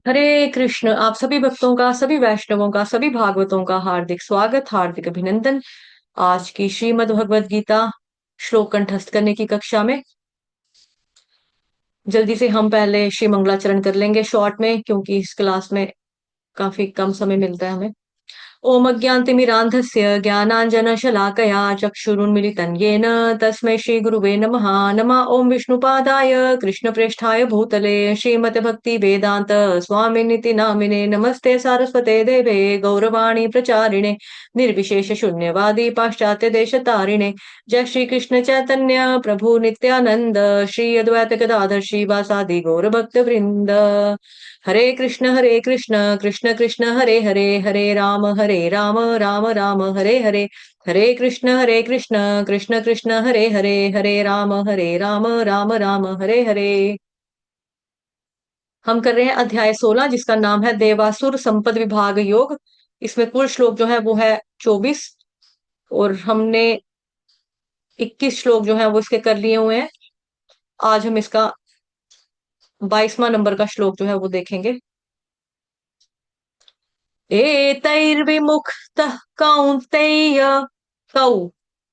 हरे कृष्ण। आप सभी भक्तों का, सभी वैष्णवों का, सभी भागवतों का हार्दिक स्वागत, हार्दिक अभिनंदन। आज की श्रीमद् भगवद गीता श्लोक कंठस्थ करने की कक्षा में जल्दी से हम पहले श्री मंगलाचरण कर लेंगे शॉर्ट में, क्योंकि इस क्लास में काफी कम समय मिलता है हमें। ओम अज्ञानतिमिरान्धस्य ज्ञानाञ्जनशलाकया चक्षुरुन्मीलितं येन तस्मै श्रीगुरुवे नमः। नमः ओम विष्णुपादाय कृष्णप्रेष्ठाय भूतले श्रीमते भक्ति वेदांत स्वामिनिति नामिने नमस्ते सारस्वते देवे गौरवाणी प्रचारिणे निर्विशेष शून्यवादी पाश्चात्य देशतारिणे। जय श्री कृष्ण चैतन्य प्रभु नित्यानंद श्री अद्वैत गदाधर श्रीवासादि गौर भक्त वृंद। हरे कृष्ण कृष्ण कृष्ण हरे हरे, हरे राम राम राम हरे हरे। हरे कृष्ण कृष्ण कृष्ण हरे हरे, हरे राम राम राम हरे हरे। हम कर रहे हैं अध्याय 16, जिसका नाम है देवासुर संपद विभाग योग। इसमें कुल श्लोक जो है वो है 24, और हमने 21 श्लोक जो है वो इसके कर लिए हुए हैं। आज हम इसका 22वां नंबर का श्लोक जो है वो देखेंगे। एतैर्विमुक्तः कौन्तेय, कौ,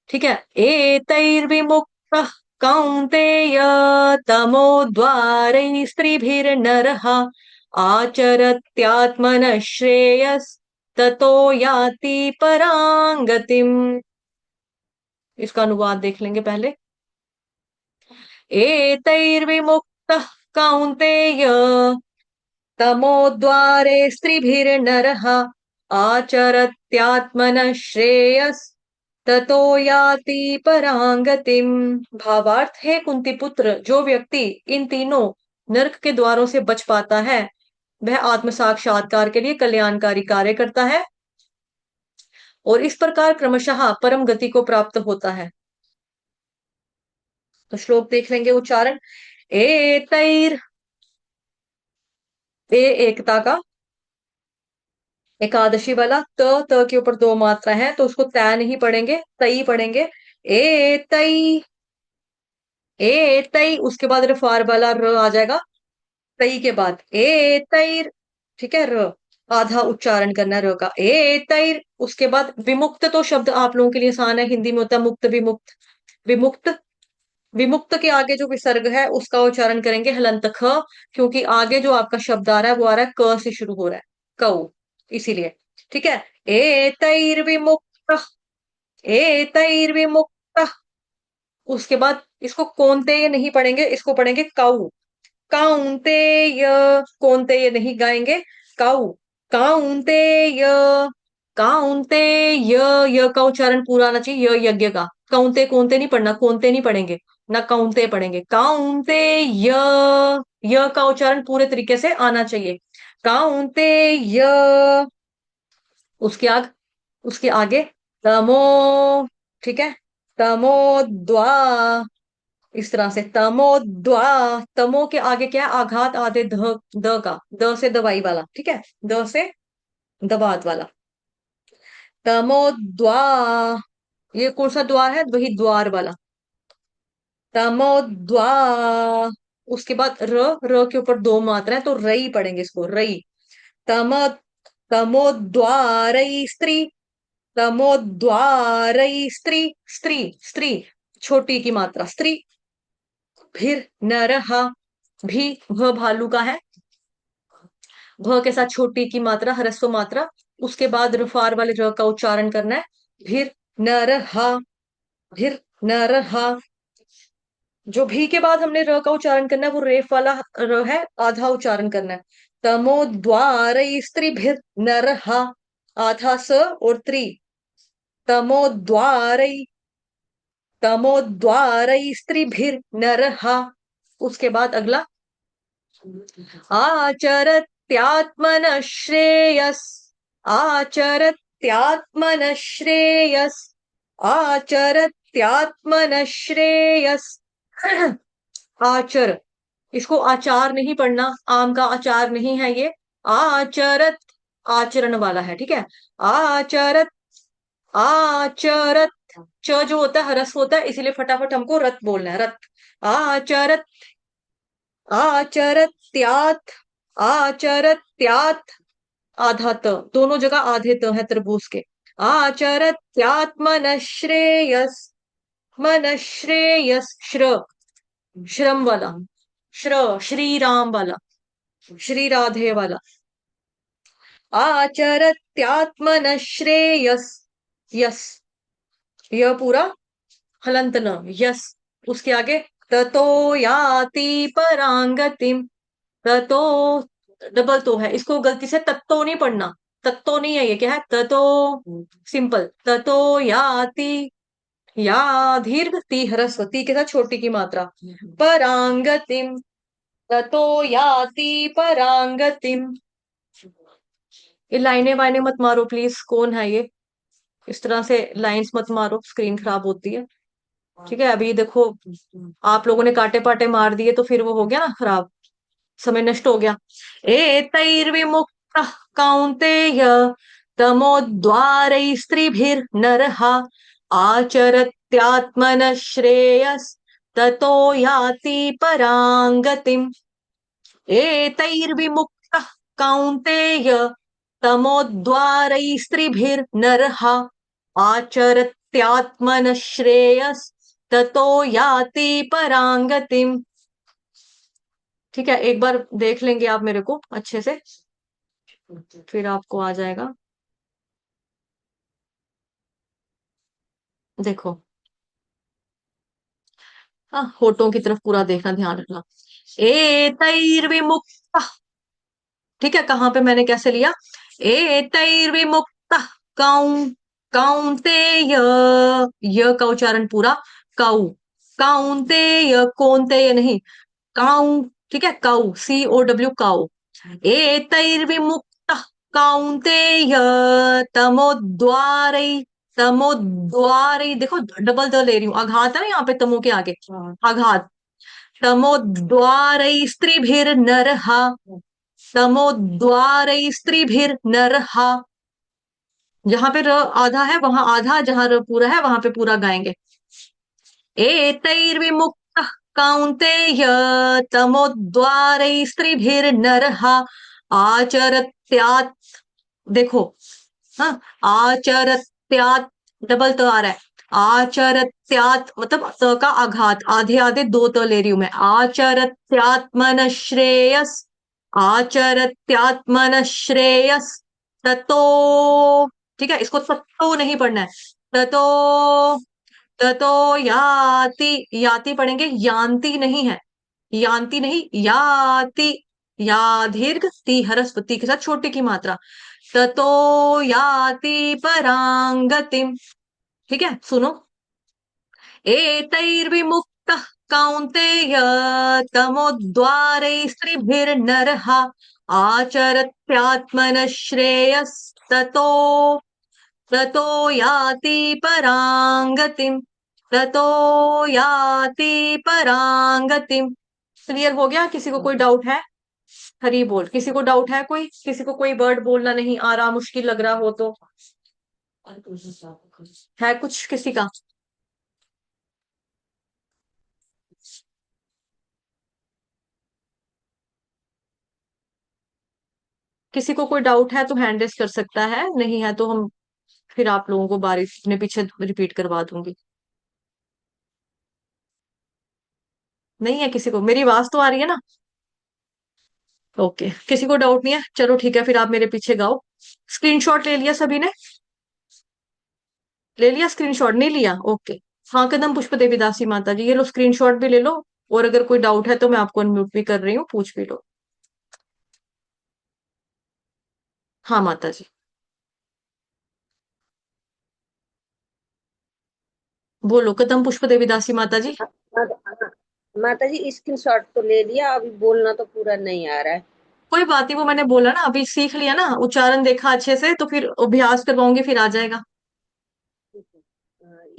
ठीक है। एतैर्विमुक्तः कौन्तेय तमोद्वारैः स्त्रिभिर्नरः आचरत्यात्मनः श्रेयस्ततो याति परां गतिम्। इसका अनुवाद देख लेंगे पहले। एतैर्विमुक्तः कौन्तेय तमोद्वारे स्त्रिभिर्नरः आचरत्यात्मनः श्रेयस्ततो याति परां गतिम्। भावार्थ है, कुंती पुत्र, जो व्यक्ति इन तीनों नरक के द्वारों से बच पाता है वह आत्म साक्षात्कार के लिए कल्याणकारी कार्य करता है और इस प्रकार क्रमशः परम गति को प्राप्त होता है। तो श्लोक देख लेंगे उच्चारण। एतैर, ए एकता का, एकादशी वाला। त के ऊपर दो मात्रा है तो उसको तय नहीं पढ़ेंगे, तई पढ़ेंगे। ए तई, ए तई, उसके बाद रफार वाला र आ जाएगा तई के बाद। ए तैर, ठीक है। र आधा उच्चारण करना है र का। ए तैर, उसके बाद विमुक्त तो शब्द आप लोगों के लिए आसान है, हिंदी में होता है मुक्त विमुक्त। विमुक्त, विमुक्त के आगे जो विसर्ग है उसका उच्चारण करेंगे हलंत ख, क्योंकि आगे जो आपका शब्द आ रहा है वो आ रहा है क से शुरू हो रहा है, कऊ, इसीलिए। ठीक है। एतैर्विमुक्त, एतैर्विमुक्त, उसके बाद इसको कौन्तेय नहीं पढ़ेंगे, इसको पढ़ेंगे काउ। काउंतेय, कौन्तेय नहीं गाएंगे, काउ। काउंतेय, काउंतेय, य का उच्चारण पूरा आना चाहिए, यज्ञ का। काउंते कौनते नहीं पढ़ना, कौनते नहीं पढ़ेंगे ना, काउंते पढ़ेंगे। काउंते य का उच्चारण पूरे तरीके से आना चाहिए। काउंते य, उसके आगे, उसके आगे तमो, ठीक है। तमोद्वा, इस तरह से तमोद्वा। तमो के आगे क्या है, आघात आधे द का, द से दवाई वाला, ठीक है। द से दबात वाला। तमोद्वा, ये कौन सा द्वार है, वही द्वार वाला। तमोद्वा, उसके बाद र के ऊपर दो मात्रा है तो रई पढ़ेंगे इसको, रई। तम, तमोद्वारई स्त्री, तमोद्वारई स्त्री, स्त्री, स्त्री, छोटी की मात्रा स्त्री। फिर नरह, भी भ भालू का है, भ के साथ छोटी की मात्रा ह्रस्व मात्रा, उसके बाद रुफार वाले र का उच्चारण करना है। फिर नरह, फिर नरह। जो भी के बाद हमने र का उच्चारण करना है वो रेफ वाला र है, आधा उच्चारण करना है। तमोद्वार स्त्री भिर नरह, आधा स और त्री। तमोद्वार, तमोद्वार स्त्री भिर नरह, उसके बाद अगला। आचरत्यात्मन श्रेयस, आचरत्यात्मन श्रेयस, आचरत्यात्मन श्रेयस। आचर, इसको आचार नहीं पढ़ना, आम का आचार नहीं है ये। आचरत, आचरण वाला है, ठीक है। आचरत, आचरत, च जो होता है ह्रस्व होता है, इसीलिए फटाफट हमको रत बोलना है, रत। आचरत, आचरत्यात, आचरत्यात्, आधा त, दोनों जगह आधे त है त्रिभुज के। आचरत्यात्मनश्रेयस, मनश्रेयस, श्रम वाला, श्री राम वाला, श्री राधे वाला। आचरत्यात्मनश्रेयस, यस, यह पूरा हलंत न, यस। उसके आगे ततो याति परांगतिम, ततो डबल तो है, इसको गलती से तत्तो नहीं पढ़ना, तत्तो नहीं है ये, क्या है ततो, सिंपल ततो याति, या दीर्घ ती ह्रस्व, ती के साथ छोटी की मात्रा, परांगतिम, ततो याति परांगतिम। ये लाइनें वाइनें मत मारो प्लीज, कौन है ये, इस तरह से लाइंस मत मारो, स्क्रीन खराब होती है। ठीक है, अभी देखो आप लोगों ने काटे पाटे मार दिए तो फिर वो हो गया ना खराब, समय नष्ट हो गया। एतैर्विमुक्तः कौन्तेय तमोद्वारैः स्त्रिभिर्नरः आचरत्यात्मनः श्रेयस् ततो याति परां गतिम्। एतैर्विमुक्तः कौन्तेय तमोद्वारैः स्त्रिभिर्नरः आचरत्यात्मनः श्रेयस् ततो याति परां गतिम्। ठीक है, एक बार देख लेंगे आप मेरे को अच्छे से, फिर आपको आ जाएगा। देखो, हाँ, होठों की तरफ पूरा देखना, ध्यान रखना। एतैर्विमुक्त, ठीक है, कहाँ पे मैंने कैसे लिया, एतैर्विमुक्त कौ, कौन्तेय, य का उच्चारण पूरा, कौ, कौन्तेय, कौन्तेय नहीं, काउ, ठीक है, काउ, COW, काउ। एतैर्विमुक्त कौन्तेय तमोद्वारै, तमोद्वारै, देखो डबल द ले रही हूँ, आघात है ना यहाँ पे तमो के आगे, आघात, तमोद्वारै स्त्रिभिर्नरः, तमोद्वारै स्त्रिभिर्नरः। जहां पे र आधा है वहां आधा, जहां र पूरा है वहां पे पूरा गाएंगे। एतैर्विमुक्तः कौन्तेय तमोद्वारै स्त्रिभिर्नरः आचरत्यात्, देखो, हाँ, आचरत्यात्, डबल त आ रहा है, आचरत्यात् मतलब त का आघात, आधे आधे दो त ले रही हूं मैं, आचरत्यात्मन श्रेयस, आचरत्यात्मन श्रेयस ततो, ठीक है, इसको ततो नहीं पढ़ना है, ततो, ततो याति, याति पढ़ेंगे, यान्ति नहीं है, यान्ति नहीं, याति, या दीर्घ ती ह्रस्व, ती के साथ छोटी की मात्रा, ततो याति परां गतिम्। ठीक है, सुनो, एतैर्विमुक्तः कौन्तेय तमोद्वारै स्त्रिभिर्नरः आचरत्यात्मनः श्रेयस्ततो, ततो याति परां गतिम्, ततो याति परां गतिम्। क्लियर हो गया, किसी को कोई डाउट है? हरी बोल, किसी को डाउट है, कोई किसी को कोई वर्ड बोलना नहीं आ रहा, मुश्किल लग रहा हो तो, है कुछ किसी का? किसी को कोई डाउट है तो हैंड रेस कर सकता है, नहीं है तो हम फिर आप लोगों को बारी अपने पीछे रिपीट करवा दूंगी। नहीं है किसी को, मेरी आवाज तो आ रही है ना? ओके, किसी को डाउट नहीं है, चलो ठीक है, फिर आप मेरे पीछे गाओ। स्क्रीनशॉट ले लिया सभी ने? ले लिया स्क्रीनशॉट, नहीं लिया? ओके। हाँ, कदम पुष्प देवी दासी माता जी, ये लो स्क्रीनशॉट भी ले लो, और अगर कोई डाउट है तो मैं आपको अनम्यूट भी कर रही हूँ, पूछ भी लो। हाँ माता जी, बोलो, कदम पुष्प देवी दासी माता जी। माता जी स्क्रीनशॉट तो ले लिया, अभी बोलना तो पूरा नहीं आ रहा है। कोई बात नहीं, वो मैंने बोला ना, अभी सीख लिया ना, उच्चारण देखा अच्छे से तो फिर अभ्यास करवाऊंगी, फिर आ जाएगा।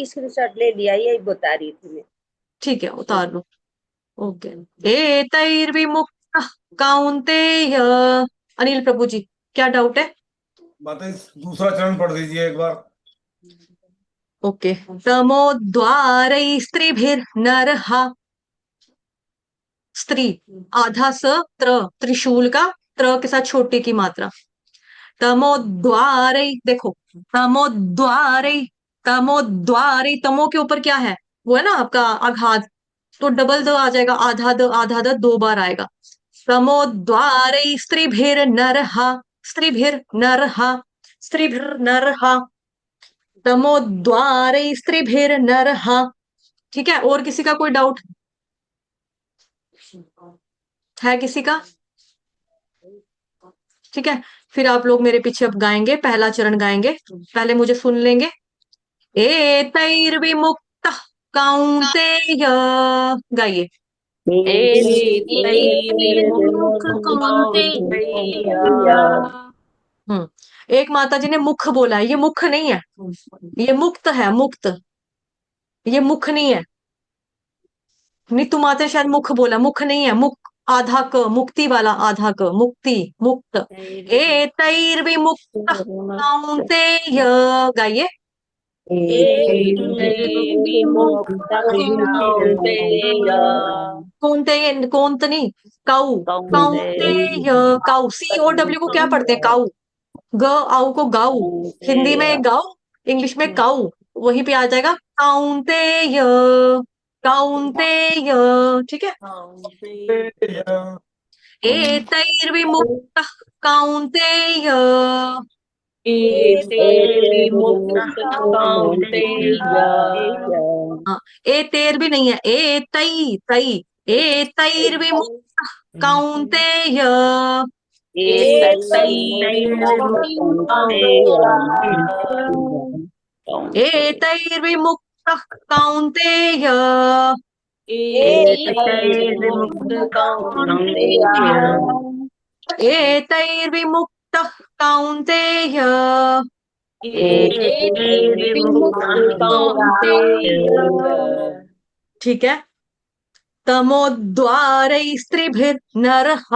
स्क्रीनशॉट ले लिया, यही बता रही थी मैं। ठीक है, उतार लो। ओके। एतैर्विमुक्तः कौन्तेय, अनिल प्रभु जी, क्या डाउट है? बताइए, दूसरा चरण पढ़ दीजिए एक बार। ओके। तमोद्वारै स्त्रिभिर्नरः, स्त्री, आधा स, त्र, त्रिशूल का त्र के साथ छोटी की मात्रा। तमोद्वारै, देखो तमोद्वारै, तमोद्वारै, तमो के ऊपर क्या है, वो है ना आपका आघात, तो डबल द आ जाएगा, आधा द 2 बार आएगा। तमोद्वारै स्त्रीभिर्नरः, स्त्रीभिर्नरः, स्त्रीभिर्नरः, तमोद्वारै स्त्रीभिर्नरः। ठीक है, और किसी का कोई डाउट है किसी का? ठीक है, फिर आप लोग मेरे पीछे अब गाएंगे, पहला चरण गाएंगे, पहले मुझे सुन लेंगे। एतैर्विमुक्तः कौन्तेय, गाइए। हम्म, एक माता जी ने मुख बोला है, ये मुख नहीं है, ये मुक्त है, मुक्त, ये मुख नहीं है। नीतू माता ने शायद मुख बोला, मुख नहीं है, मुख आधा क, मुक्ति वाला आधा क, मुक्ति, मुक्त। एतैर्विमुक्तः कौन्तेय, गाइए। कौन्तेय, कौंत नहीं, काऊ, कौन्तेय, काऊ, COW को क्या पढ़ते हैं, काऊ, ग आऊ को गाऊ, हिंदी में गाऊ, इंग्लिश में काऊ, वहीं पे आ जाएगा कौन्तेय, कौन्तेय। ठीक है, एतैर्विमुक्तः कौन्तेय, हाँ, एतेर भी नहीं है, एतै, तै, एतैर्विमुक्तः कौन्तेय, एतैर्विमुक्तः कौन्तेय, एतैर्विमुक्तः कौन्तेय, ठीक है। तमोद्वारै स्त्रीभिर्नरः,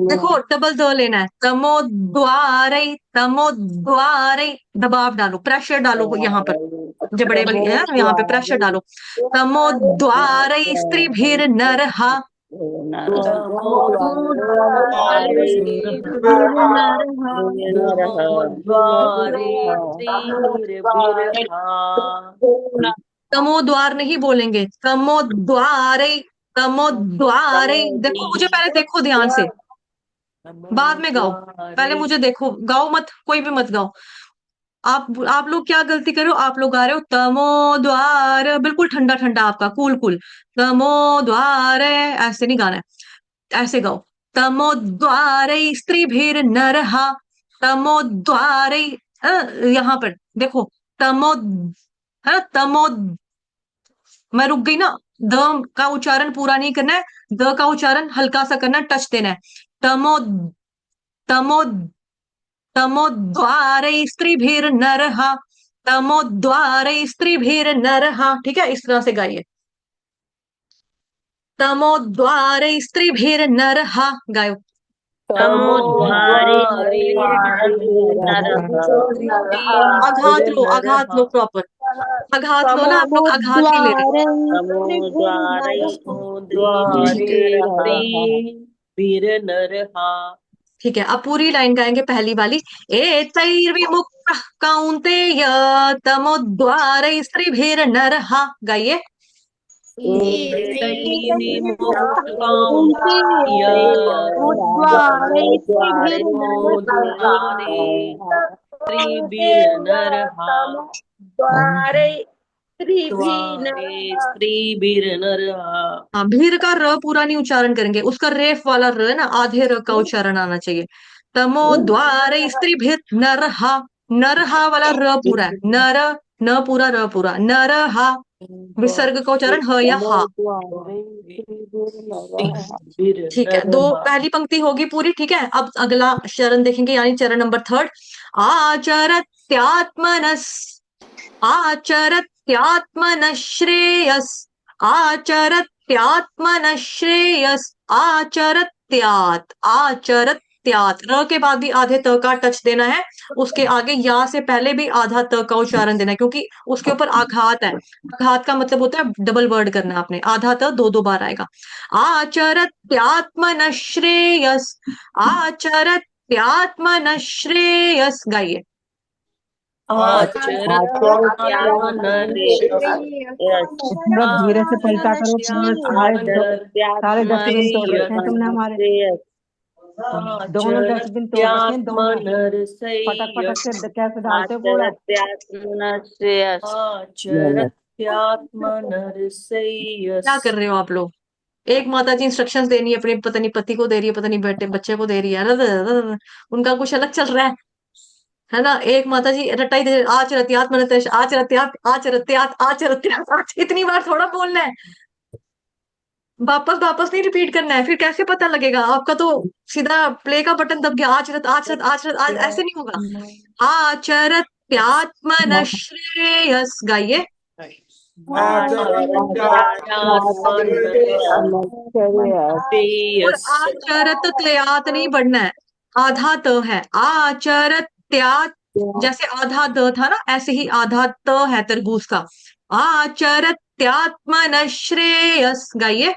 देखो डबल द लेना है, तमोद्वारै, तमोद्वारै, दबाव डालो, प्रेशर डालो यहाँ पर, जबड़े वाली है यहाँ पे प्रेशर डालो। तमोद्वारै स्त्रीभिर्नरः, तमोद्वार नहीं बोलेंगे, तमोद्वारै, तमोद्वारै, देखो मुझे पहले देखो ध्यान से, बाद में गाओ, पहले मुझे देखो, गाओ मत, कोई भी मत गाओ। आप लोग क्या गलती कर रहे हो, आप लोग गा रहे हो तमोद्वार, बिल्कुल ठंडा ठंडा आपका, कूल कूल, तमोद्वार, ऐसे नहीं गाना है, ऐसे गाओ। तमोद्वारै स्त्रीभिर्नरः, तमोद्वारै, यहाँ पर देखो, तमो, है ना, तमो, मैं रुक गई ना, द का उच्चारण पूरा नहीं करना है, द का उच्चारण हल्का सा करना है, टच देना है। तमो, तमो, तमोद्वारै स्त्रीभिर्नरः, तमोद्वारै स्त्रीभिर्नरः, ठीक है, इस तरह से गाइए। तमोद्वारै स्त्रीभिर्नरः, गायो। आघात लो प्रॉपर, आघात लो ना, आप लोग आघात नहीं ले रहे। ठीक है, अब पूरी लाइन गाएंगे, पहली वाली। एतैर्विमुक्तः कौन्तेय, तमोद्वारै स्त्रीभिर्नरः, गाइए। हाँ, भीर का र पूरा नहीं उच्चारण करेंगे, उसका रेफ वाला र है ना, आधे र का उच्चारण आना चाहिए। तमोद्वारै स्त्रीभिर्नरः, नरहा वाला र पूरा है, नर, न पूरा, र पूरा, नरहा, विसर्ग का उच्चारण ह या हा। ठीक है, दो पहली पंक्ति होगी पूरी, ठीक है। अब अगला चरण देखेंगे, यानी चरण नंबर 3, आचरत्यात्मनस्, आचरत्यात्मनश्रेयस, आचरत्यात्मनश्रेयस, आचरत्यात्, आचरत्, त्यात, र के बाद भी आधे त का टच देना है, उसके आगे या से पहले भी आधा त का उच्चारण देना है, क्योंकि उसके ऊपर आघात है। आघात का मतलब होता है डबल वर्ड करना है आपने, आधा त दो दो बार आएगा। आचरत्यात्मन श्रेयस, आचरत्यात्मन श्रेयस, गाइए। थोड़ा धीरे से पलटा करो, सारे डस्टबिन तोड़ रखे हैं तुमने हमारे, दोनों डस्टबिन तोड़ रखे हैं दोनों, पटक पटक के कैसे डालते हो बोला। क्या कर रहे हो आप लोग? एक माता जी इंस्ट्रक्शंस दे रही है अपने, पता नहीं पति को दे रही है, पता नहीं बेटे बच्चे को दे रही है, उनका कुछ अलग चल रहा है ना। एक माता जी रटाई दे, आज रत्यात मनतेश, आज रत्यात, आज रत्यात, आज रत्यात, आज, इतनी बार थोड़ा बोलना है, वापस वापस नहीं रिपीट करना है, फिर कैसे पता लगेगा आपका? तो सीधा प्ले का बटन दब गया, आचरत आचरत आचरत, आज ऐसे नहीं होगा। आचरत त्यात्मन श्रेयस, गाइए। और आचरत त्यात नहीं बढ़ना है, आधा त है, आचरत त्यात, जैसे आधा द था ना, ऐसे ही आधा त है तरबूज का। आचरत त्यात्मन श्रेयस, गाइए।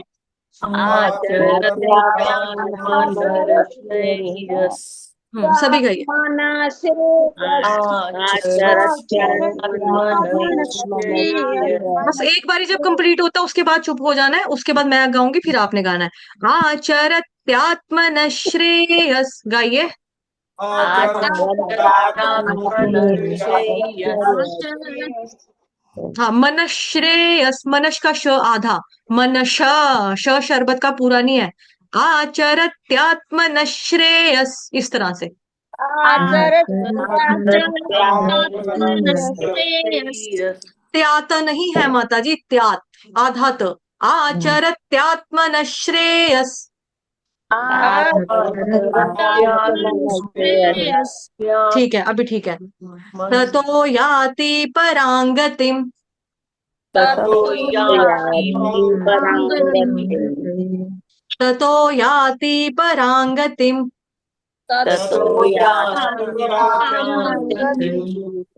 सभी गाइए। बस एक बारी जब कंप्लीट होता है उसके बाद चुप हो जाना है, उसके बाद मैं गाऊंगी फिर आपने गाना है। आचरत्यात्मन श्रेयस, गाइए। हाँ, मन श्रेयस, मनश का श आधा, मन श शरबत का पूरा नहीं है। आचरत्यात्मन श्रेयस, इस तरह से। त्यात नहीं है माता जी, त्यात, आधा त। आचरत्यात्मन श्रेयस। ठीक है, अभी ठीक है। ततो याति परांगतिम, ततो याति परांगतिम।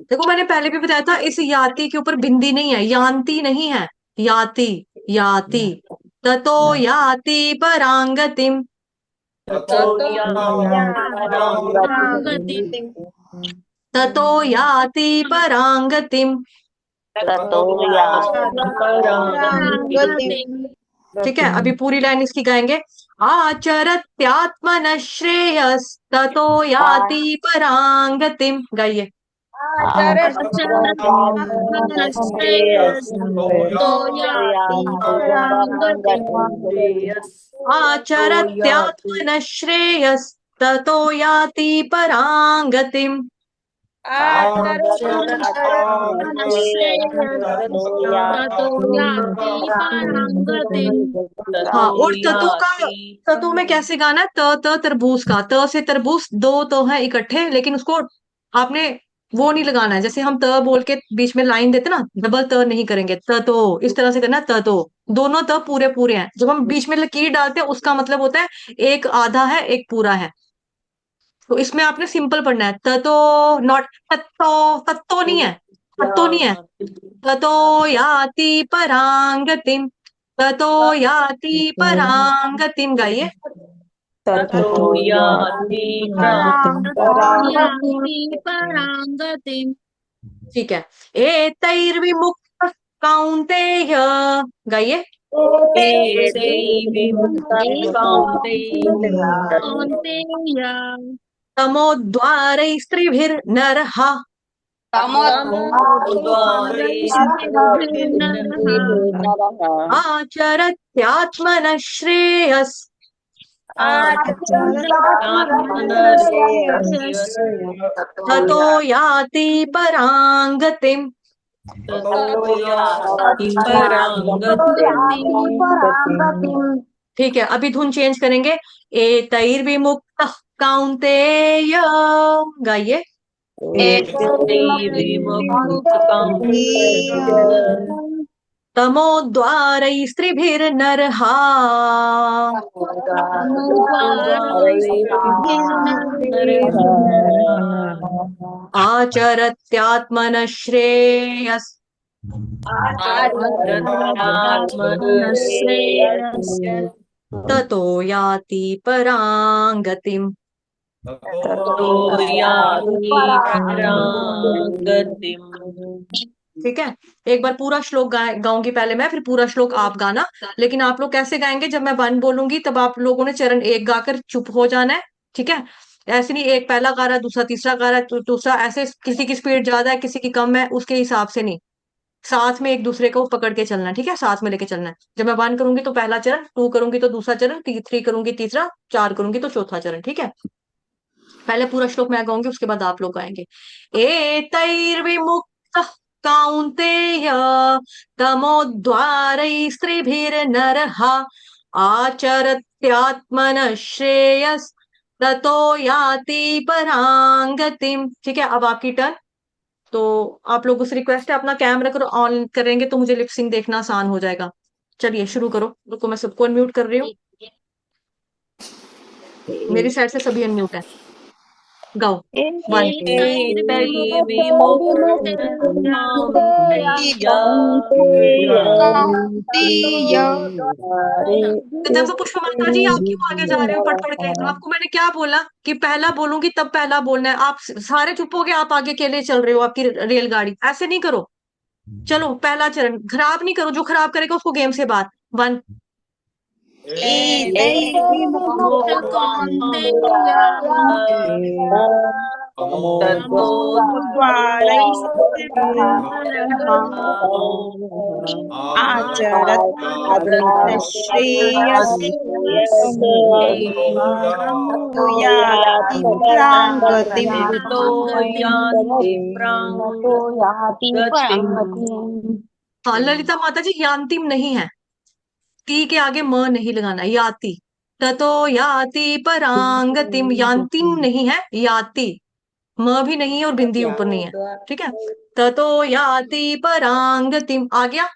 देखो मैंने पहले भी बताया था, इस याति के ऊपर बिंदी नहीं है, यान्ति नहीं है, याति, याति। ततो याति परांगतिम, ततो याति परांगतिम। ठीक है, अभी पूरी लाइन इसकी गाएंगे। आचरत्यात्मन श्रेयस, ततो याति परांगतिम, गाइए। आचरत्यात्मन श्रेयस, ततो याति परांगतिम। हाँ, और ततु का, ततु में कैसे गाना है? त तरबूज का, त से तरबूज, दो तो है इकट्ठे, लेकिन उसको आपने वो नहीं लगाना है, जैसे हम त बोल के बीच में लाइन देते ना, डबल त नहीं करेंगे, त तो इस तरह से करना है, त तो, दोनों त पूरे पूरे हैं। जब हम बीच में लकीर डालते हैं उसका मतलब होता है एक आधा है एक पूरा है। तो इसमें आपने सिंपल पढ़ना है, त तो, नॉट तत्तो, तत्तो नहीं है, तत्तो नहीं है। ततो याति परांगतिम, ततो याति परांगतिम, गाइए। ठीक है। एतैर्विमुक्तः कौन्तेय, गाइए। तमोद्वारैस्त्रिभिर्नरः, आचरत्यात्मनः श्रेयस, ततो याति परांगतिम। ठीक है, अभी धुन चेंज करेंगे। एतैर्विमुक्तः कौन्तेय, गाइए। तमोद्वारैस्त्रिभिर्नरहा आचरत्यात्मनः श्रेयस् ततो याति परां गतिम्। ठीक है, एक बार पूरा श्लोक गाऊंगी पहले मैं, फिर पूरा श्लोक आप गाना। लेकिन आप लोग कैसे गाएंगे, जब मैं वन बोलूंगी तब आप लोगों ने चरण एक गाकर चुप हो जाना है। ठीक है, ऐसे नहीं एक पहला गा रहा है दूसरा तीसरा गा रहा है तो दूसरा, ऐसे किसी की स्पीड ज्यादा है किसी की कम है उसके हिसाब से नहीं, साथ में एक दूसरे को पकड़ के चलना है। ठीक है, साथ में लेके चलना है। जब मैं वन करूंगी तो पहला चरण, टू करूंगी तो दूसरा चरण, थ्री करूंगी तीसरा, चार करूंगी तो चौथा चरण। ठीक है, पहले पूरा श्लोक मैं गाऊंगी उसके बाद आप लोग गाएंगे। एतैर्विमुक्तः कौन्तेय तमोद्वारैस्त्रिभिर्नरः आचरत्यात्मनः श्रेयस् ततो याति परां गतिम्। ठीक है, अब आपकी टर्न। तो आप लोगों से रिक्वेस्ट है अपना कैमरा करो ऑन करेंगे तो मुझे लिपसिंग देखना आसान हो जाएगा। चलिए शुरू करो। रुको मैं सबको अनम्यूट कर रही हूँ, मेरी साइड से सभी अनम्यूट है। गाओ वन। कदम पुष्प माता जी आप क्यों आगे जा रहे हो पढ़ पढ़ के? आपको मैंने क्या बोला कि पहला बोलूंगी तब पहला बोलना है। आप सारे चुप हो गए, आप आगे अकेले चल रहे हो आपकी रेलगाड़ी। ऐसे नहीं करो। चलो पहला चरण खराब नहीं करो, जो खराब करेगा उसको गेम से बाहर। वन। हाँ ललिता माता जी, यांतिम नहीं है, ती के आगे म नहीं लगाना, याति। ततो याति परांगतिम, यांतिम नहीं है, याति। म भी नहीं है और बिंदी ऊपर नहीं है। ठीक है, ततो याति परांगतिम आ गया।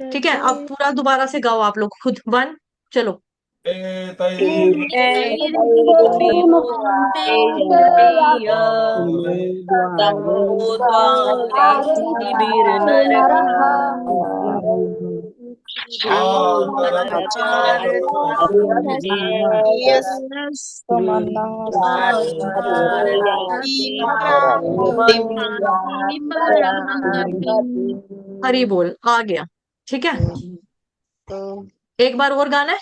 ठीक है, अब पूरा दोबारा से गाओ आप लोग खुद। वन, चलो। हरी बोल आ गया। ठीक है, एक बार और गाना है।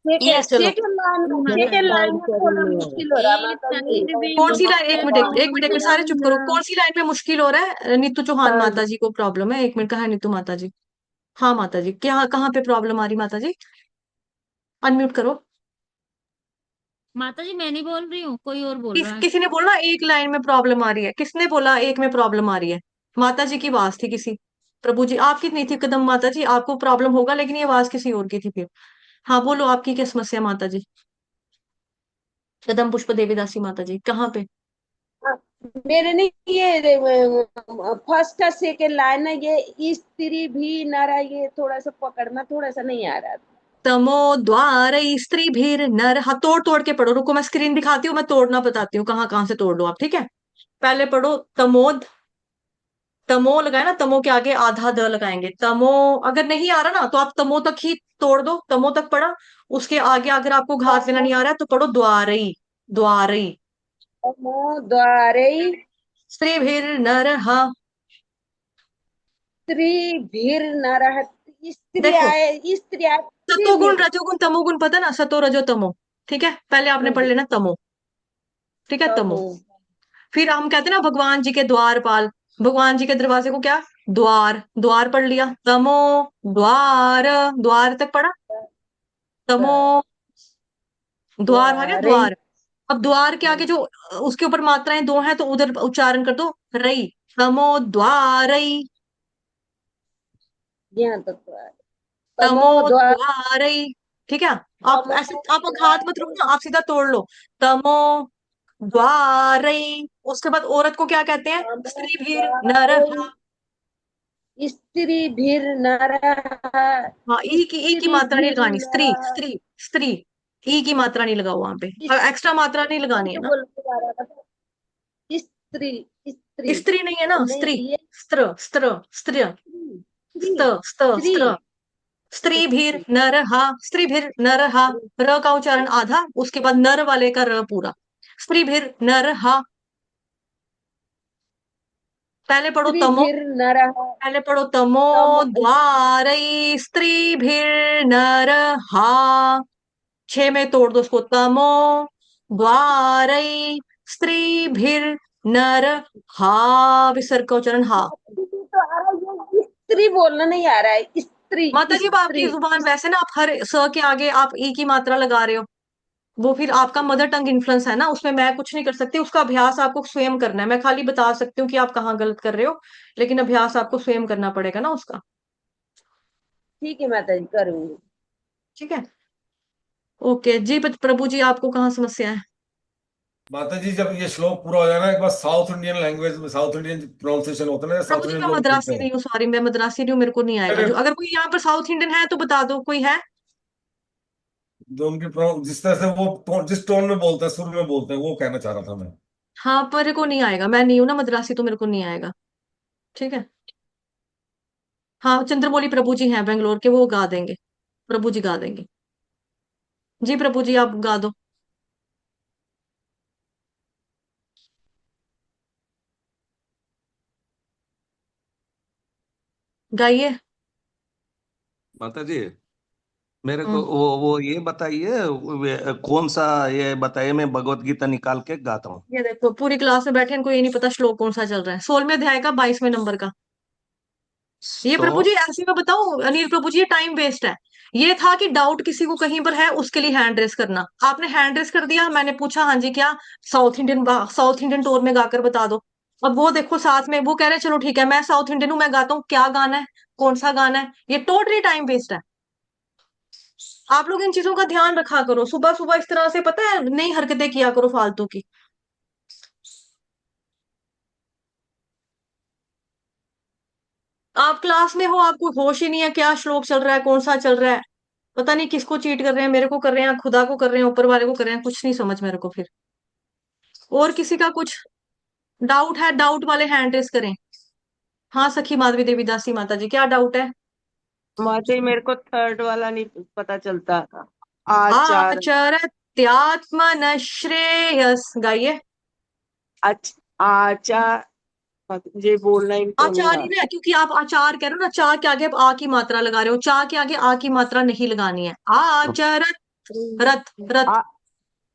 चलो सेकंड लाइन में थोड़ा मुश्किल हो रहा है माता जी। कौन सी लाइन, एक मिनट एक मिनट में सारे चुप करो। कौन सी लाइन में मुश्किल हो रहा है? नीतू चौहान माता जी को प्रॉब्लम है। एक मिनट, कहा है नीतू माता जी? हाँ माता जी, क्या कहाँ पे प्रॉब्लम आ रही माता जी? अनम्यूट करो। माता जी मैं नहीं बोल रही हूँ, कोई और बोल रहा है। किसी ने बोला एक लाइन में प्रॉब्लम आ रही है? किसने बोला एक में प्रॉब्लम आ रही है? माता जी की आवाज थी किसी। प्रभु जी आपकी नहीं थी कदम माता जी, आपको प्रॉब्लम होगा लेकिन ये आवाज किसी और की थी फिर। हाँ बोलो, आपकी क्या समस्या माता जी? कदम पुष्प देवीदासी माता जी कहाँ पे? मेरे नहीं ये फर्स्ट और सेकंड लाइन है, ये स्त्री भी नारा, ये थोड़ा सा पकड़ना थोड़ा सा नहीं आ रहा। तमो द्वार स्त्री भीर नर, हाँ तोड़ तोड़ के पढ़ो। रुको मैं स्क्रीन दिखाती हूँ, मैं तोड़ना बताती हूँ कहाँ कहाँ से तोड़ लो आप। ठीक है, पहले पढ़ो तमोद। तमो लगाए ना, तमो के आगे आधा द लगाएंगे। तमो अगर नहीं आ रहा ना तो आप तमो तक ही तोड़ दो। तमो तक पढ़ा, उसके आगे अगर आपको घात लेना नहीं आ रहा है तो पढ़ो द्वारई। द्वारई द्वारे स्त्री भीर नर, हाँ स्त्री भीर नरह, स्त्री देखो आए, स्त्री आए, स्त्री सतोगुण भीर। रजोगुण तमोगुण पता ना, सतो रजो तमो। ठीक है, पहले आपने पढ़ लेना तमो। ठीक है, तमो। फिर हम कहते हैं ना भगवान जी के द्वारपाल, भगवान जी के दरवाजे को क्या? द्वार। द्वार पढ़ लिया। तमो द्वार, द्वार तक पढ़ा। तमो द्वार आ गया, द्वारे द्वार। अब द्वार के आगे जो उसके ऊपर मात्राएं दो हैं तो उधर उच्चारण कर दो, रई। तमो द्वारई, यहाँ तक द्वार, तमो तमो द्वार, द्वारई। ठीक है, आप तमो ऐसे आप घात मत रखो ना, आप सीधा तोड़ लो। तमो द्वारई। उसके बाद औरत को क्या कहते हैं? स्त्री भीर नर, द्वारे स्त्री भीर नरः हाँ, ई की मात्रा नहीं स्त्रीभिर् लगानी, स्त्री नरः। स्त्री स्त्री, ई की मात्रा नहीं लगाओ वहां पे, एक्स्ट्रा मात्रा नहीं लगानी है तो ना। बोल के आ रहा था स्त्री स्त्री स्त्री नहीं है ना, स्त्री, नहीं ये स्त्र स्त्र स्त्रिय, स्त स्त्री स्त स्त्री स्त्र, स्त्रीभिर नरहा, स्त्रीभिर नरहा, र का उच्चारण आधा, उसके बाद नर वाले का र पूरा, स्त्रीभिर नरहा। पहले पढ़ो तमो, स्त्रीभिर् नरः पहले पढ़ो तमो तम द्वारै स्त्रीभिर नरहा, 6 में तोड़ दो उसको, तमो द्वारै स्त्रीभिर नरहा, विसर्ग का उच्चारण हा। तो आ रहा है ये स्त्री बोलना नहीं आ रहा है स्त्री माता जी, अब आपकी स्त्री जुबान वैसे ना, आप हर स के आगे आप ई की मात्रा लगा रहे हो, वो फिर आपका मदर टंग इन्फ्लुएंस है ना, उसमें मैं कुछ नहीं कर सकती, उसका अभ्यास आपको स्वयं करना है, मैं खाली बता सकती हूँ कि आप कहाँ गलत कर रहे हो, लेकिन अभ्यास आपको स्वयं करना पड़ेगा ना उसका। ठीक है माता जी करूंगी। ठीक है, ओके जी। प्रभु जी, आपको कहाँ समस्या है? माता जी, जब ये श्लोक पूरा हो जाए ना, एक बार साउथ इंडियन लैंग्वेज में, साउथ इंडियन प्रोनाउंसिएशन होता है ना, प्रभु साउथ जी, इंडियन मैं लोग बोलते मद्रासी हैं। नहीं हूँ, सॉरी, मैं मद्रासी नहीं हूँ, मेरे को नहीं आएगा। अरे, जो अगर कोई यहाँ पर साउथ इंडियन है तो बता दो, कोई है? जो उनकी जिस तरह से वो जिस टोन में बोलते हैं, सुर में बोलते हैं, वो कहना चाह रहा था मैं। हाँ, पर मेरे को नहीं आएगा, मैं नहीं हूं ना मद्रासी, तो मेरे को नहीं आएगा। ठीक है। हाँ, चंद्रमौली प्रभु जी हैं बेंगलोर के, वो गा देंगे, प्रभु जी गा देंगे। जी प्रभु जी, आप गा दो, गाइए। माता जी, मेरे को हम्म वो ये बताइए, कौन सा, ये बताइए, मैं भगवत गीता निकाल के गाता हूँ। ये देखो, पूरी क्लास में बैठे, इनको ये नहीं पता श्लोक कौन सा चल रहा है, 16वें अध्याय का 22वें नंबर का। ये तो प्रभु जी, ऐसे में बताऊं अनिल प्रभु जी, ये टाइम वेस्ट है। ये था कि डाउट किसी को कहीं पर है, उसके लिए हैंड रेस करना, आपने हैंड रेस कर दिया, मैंने पूछा हाँ जी क्या, साउथ इंडियन टोन में गाकर बता दो। अब वो देखो साथ में वो कह रहे हैं, चलो ठीक है, मैं साउथ इंडियन हूँ, मैं गाता हूँ, क्या गाना है, कौन सा गाना है, ये टोटली टाइम वेस्ट है। आप लोग इन चीजों का ध्यान रखा करो, सुबह सुबह इस तरह से पता है नई हरकतें किया करो फालतू की। आप क्लास में हो, आपको होश ही नहीं है क्या श्लोक चल रहा है, कौन सा चल रहा है, पता नहीं किसको चीट कर रहे हैं, मेरे को कर रहे हैं, खुदा को कर रहे हैं, ऊपर वाले को कर रहे हैं, कुछ नहीं समझ मेरे को फिर। और किसी का कुछ डाउट है, डाउट वाले हैंड रेस करें। हाँ, सखी माधवी देवी दासी माता जी, क्या डाउट है? माता जी मेरे को थर्ड वाला नहीं पता चलता था। आचार आचरत्यात्मन श्रेयस, गाइए। आचार ये बोलना इनको नहीं आचार ही ना, आता। क्योंकि आप आचार कह रहे हो ना, चा के आगे आप आ की मात्रा लगा रहे हो, चा के आगे आ की मात्रा नहीं लगानी है, आचरत, रथ रथ। आ,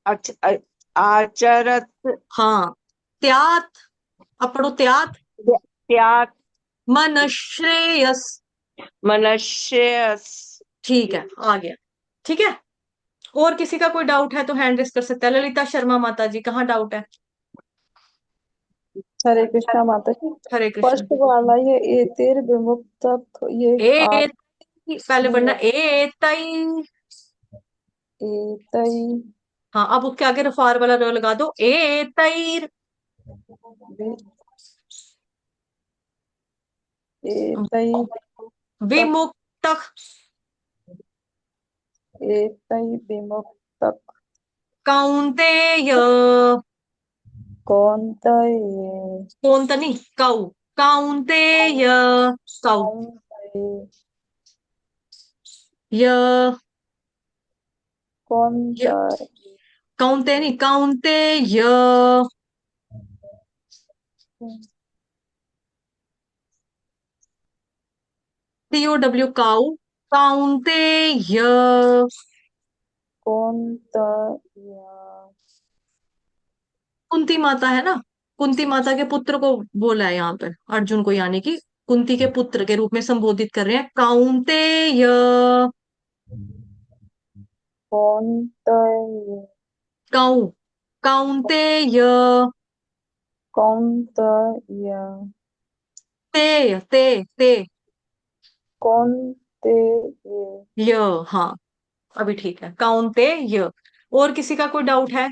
अच्छा आचरत हाँ, त्यात, अब पढ़ो त्यात त्याग मनश्रेयस। मनुष्य। ठीक है, आ गया। ठीक है, और किसी का कोई डाउट है तो हैंड रेस कर सकता है। ललिता शर्मा माता जी, कहाँ डाउट है? हरे कृष्णा माता जी। हरे कृष्ण। फर्स्ट वाला ये एतिर विमुक्त, ये आ ए, पहले पढ़ना ए तई। एतई हाँ, अब उसके आगे रफार वाला र लगा दो, ए तईर। एतई विमुक्त, एतई विमुक्त कौन्तेय, कौन्तेय कौन नहीं, कौ, कौन्तेय, कौ, य, य, कौन्तेय कौन्ते नहीं, कौन्तेय, COW, काउ, कौन्तेय, कौन्तेय कुंती माता है ना, कुंती माता के पुत्र को बोला है यहाँ पर, अर्जुन को, यानी कि कुंती के पुत्र के रूप में संबोधित कर रहे हैं, कौन्तेय, कौन्तेय कौ, कौन्तेय, कौन्तेय ते ते ते, कौन्तेय य, हाँ, अभी ठीक है, कौन्तेय। और किसी का कोई डाउट है?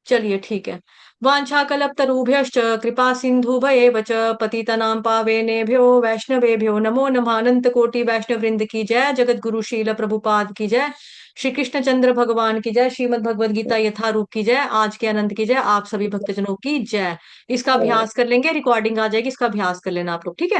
चलिए ठीक है। वाञ्छाकल्पतरुभ्यश्च कृपा सिन्धुभयेव च पतितनां पावनेभ्यो वैष्णवेभ्यो नमो नमः। अनंत कोटि वैष्णव वृंद की जय। जगत गुरु शील प्रभुपाद की जय। श्री कृष्ण चंद्र भगवान की जय। श्रीमद् भगवद गीता यथारूप की जय। आज के अनंत की जय। आप सभी भक्तजनों की जय। इसका अभ्यास कर लेंगे, रिकॉर्डिंग आ जाएगी, इसका अभ्यास कर लेना आप लोग, ठीक है।